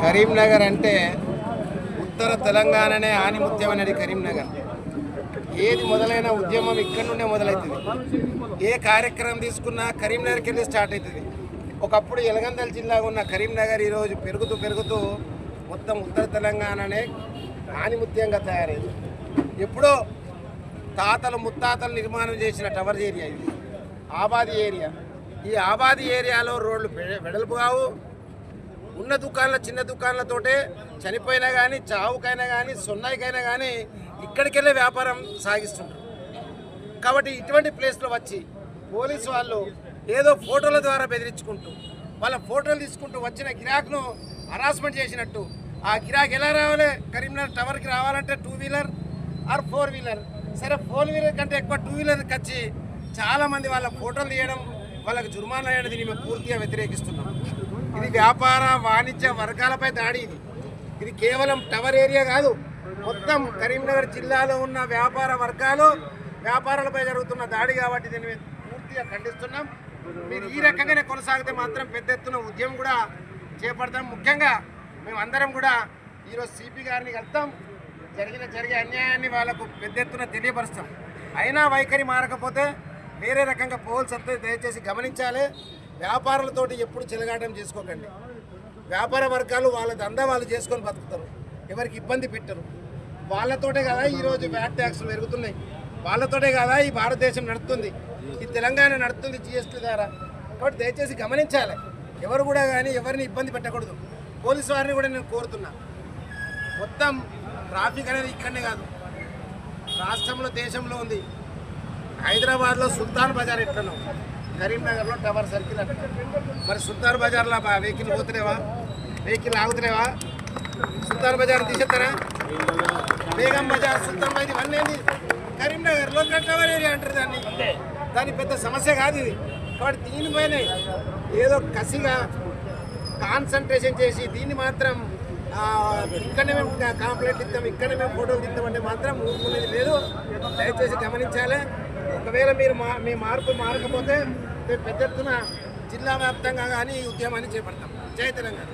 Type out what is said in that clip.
కరీంనగర్ అంటే ఉత్తర తెలంగాణనే ఆనిముత్యం అనేది కరీంనగర్. ఏది మొదలైన ఉద్యమం ఇక్కడ నుండే మొదలవుతుంది. ఏ కార్యక్రమం తీసుకున్నా కరీంనగర్కి వెళ్ళి స్టార్ట్ అవుతుంది. ఒకప్పుడు ఎలగందల జిల్లాగా ఉన్న కరీంనగర్ ఈరోజు పెరుగుతూ మొత్తం ఉత్తర తెలంగాణనే ఆనిముత్యంగా తయారైంది. ఎప్పుడో తాతలు ముత్తాతలు నిర్మాణం చేసిన టవర్ ఏరియా ఇది, ఆబాది ఏరియా. ఈ ఆబాది ఏరియాలో రోడ్లు వెడల్పు కావు. ఉన్న దుకాణాల చిన్న దుకాణాలతోటే చనిపోయినా కానీ, చావుకైనా కానీ, సున్నాయికైనా కానీ ఇక్కడికెళ్ళే వ్యాపారం సాగిస్తుంటారు. కాబట్టి ఇటువంటి ప్లేస్లో వచ్చి పోలీసు వాళ్ళు ఏదో ఫోటోల ద్వారా బెదిరించుకుంటూ వాళ్ళ ఫోటోలు తీసుకుంటూ వచ్చిన గిరాక్ను హరాస్మెంట్ చేసినట్టు. ఆ గిరాక్ ఎలా రావాలి? కరీంనగర్ టవర్కి రావాలంటే 2 వీలర్ ఆర్ 4 వీలర్. సరే 4 వీలర్ కంటే ఎక్కువ 2 వీలర్కి వచ్చి చాలామంది వాళ్ళ ఫోటోలు తీయడం, వాళ్ళకి జుర్మానా వేయడం దీన్ని మేము పూర్తిగా వ్యతిరేకిస్తున్నాం. ఇది వ్యాపార వాణిజ్య వర్గాలపై దాడి. ఇది కేవలం టవర్ ఏరియా కాదు, మొత్తం కరీంనగర్ జిల్లాలో ఉన్న వ్యాపార వర్గాలు వ్యాపారాలపై జరుగుతున్న దాడి. కాబట్టి దీన్ని మేము పూర్తిగా ఖండిస్తున్నాం. మీరు ఈ రకంగానే కొనసాగితే మాత్రం పెద్ద ఎత్తున ఉద్యమం కూడా చేపడతాం. ముఖ్యంగా మేమందరం కూడా ఈరోజు సిపి గారిని కలుస్తాం. జరిగే అన్యాయాన్ని వాళ్ళకు పెద్ద ఎత్తున తెలియపరుస్తాం. అయినా వైఖరి మారకపోతే వేరే రకంగా పోల్స్ వస్తే దయచేసి గమనించాలి. వ్యాపారులతోటి ఎప్పుడు చెలగాటం చేసుకోకండి. వ్యాపార వర్గాలు వాళ్ళ దందా వాళ్ళు చేసుకొని బతుకుతారు, ఎవరికి ఇబ్బంది పెట్టరు. వాళ్ళతోటే కదా ఈరోజు వ్యాట్ ట్యాక్స్లు పెరుగుతున్నాయి, వాళ్ళతోటే కదా ఈ భారతదేశం నడుస్తుంది, ఈ తెలంగాణ నడుస్తుంది జిఎస్టీ ద్వారా. కాబట్టి దయచేసి గమనించాలి. ఎవరు కూడా కానీ ఎవరిని ఇబ్బంది పెట్టకూడదు. పోలీసు వారిని కూడా నేను కోరుతున్నా. మొత్తం ట్రాఫిక్ అనేది ఇక్కడనే కాదు, రాష్ట్రంలో దేశంలో ఉంది. హైదరాబాద్లో సుల్తాన్ బజార్ ఎట్లనో, కరీంనగర్లో టవర్ సర్కిల్ అట్లా. మరి సుల్తాన్ బజార్లో వెహికల్ పోతున్నావా? వెహికల్ ఆగుతున్నావా? సుల్తాన్ బజార్ తీసేస్తారా? బేగం బజార్, సుల్తాన్ బజార్ ఇవన్నీ ఏంది? కరీంనగర్లో టవర్ ఏరియా అంటారు దాని పెద్ద సమస్య కాదు ఇది. కాబట్టి దీనిపైన ఏదో కసిగా కాన్సన్ట్రేషన్ చేసి దీన్ని మాత్రం ఇక్కడనే మేము కంప్లైంట్ ఇస్తాం, ఇక్కడనే మేము ఫోటోలు తీస్తామంటే మాత్రం ఊరుకునేది లేదు. దయచేసి గమనించాలి. ఒకవేళ మీరు మీ మార్పు మారకపోతే పెద్ద ఎత్తున జిల్లా వ్యాప్తంగా కానీ ఈ ఉద్యమాన్ని చేపడతాం. జై తెలంగాణ.